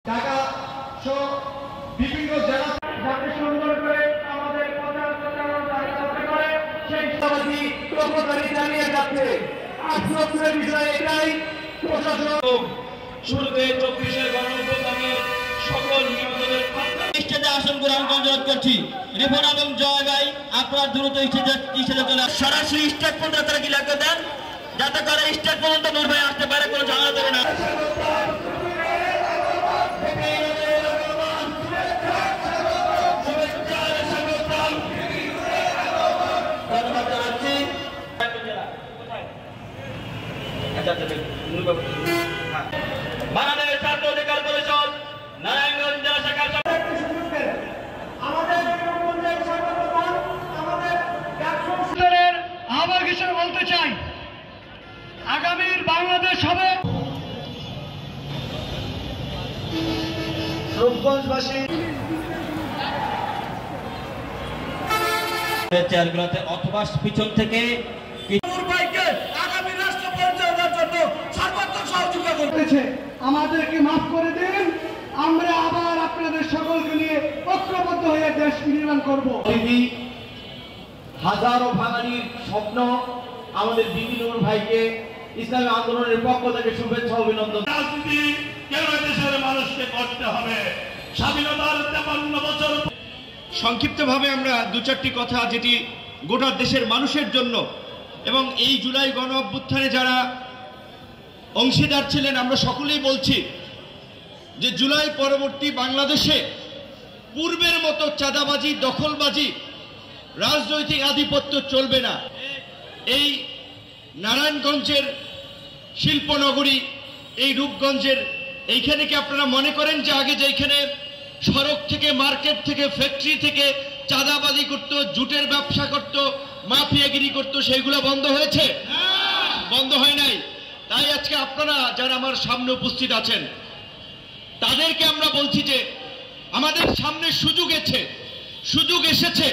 ঢাকা সহ বিভিন্ন জেলা যাতে সুন্দর করে আমাদের প্রচার প্রচারণা করে সেই সমাজী কর্মচারী চালিয়ে যাচ্ছে। আফসোসের বিষয় এটাই, প্রশাসন শুরুতে 24-এর গণঅভ্যুত্থানে সকল নিহতদের স্টেজে আসন গ্রহণ অনুরোধ করছি। রিপন এবং জয় ভাই আপনারা দ্রুত স্টেজে চলে সরাসরি স্টেজ পর্যন্ত তারা কি লাগবে দেন, যাতে করে স্টেজ পর্যন্ত নূর ভাই আসতে পারে, কোনো ঝামেলা দেবে না। বাংলাদেশ ছাত্র অধিকার পরিষদ নারায়ণগঞ্জ জেলা শাখার আহ্বায়ক হিসেবে বলতে চাই, আগামীর বাংলাদেশ হবে রূপগঞ্জবাসী চেয়ারগুলোতে অথবা পিছন থেকে আগামী রাষ্ট্র পরিচালনার জন্য সর্বাত্মক সহযোগিতা করতেছে। আমাদেরকে মাফ করে দিন, আমরা আবার আপনাদের সকলকে নিয়ে ঐক্যবদ্ধ হয়ে দেশ নির্মাণ করব। হাজারো বাঙালির স্বপ্ন আমাদের বিপি নূর ভাইকে ইসলামী আন্দোলনের পক্ষ থেকে শুভেচ্ছা অভিনন্দন। রাজনীতি কেন দেশের মানুষকে করতে হবে? স্বাধীনতার 53 বছর। সংক্ষিপ্তভাবে আমরা দু চারটি কথা যেটি গোটা দেশের মানুষের জন্য এবং এই জুলাই গণ অভ্যুত্থানে যারা অংশীদার ছিলেন, আমরা সকলেই বলছি যে জুলাই পরবর্তী বাংলাদেশে পূর্বের মতো চাঁদাবাজি, দখলবাজি, রাজনৈতিক আধিপত্য চলবে না। এই নারায়ণগঞ্জের শিল্পনগরী, এই রূপগঞ্জের এইখানে কি আপনারা মনে করেন যে আগে যেখানে সড়ক থেকে, মার্কেট থেকে, ফ্যাক্টরি থেকে চাঁদাবাজি করত, জুটের ব্যবসা করত, মাফিয়াগিরি করত, সেইগুলো বন্ধ হয়েছে? বন্ধ হয় নাই। তাই আজকে আপনারা যারা আমার সামনে উপস্থিত আছেন তাদেরকে আমরা বলছি যে আমাদের সামনে সুযোগ এসেছে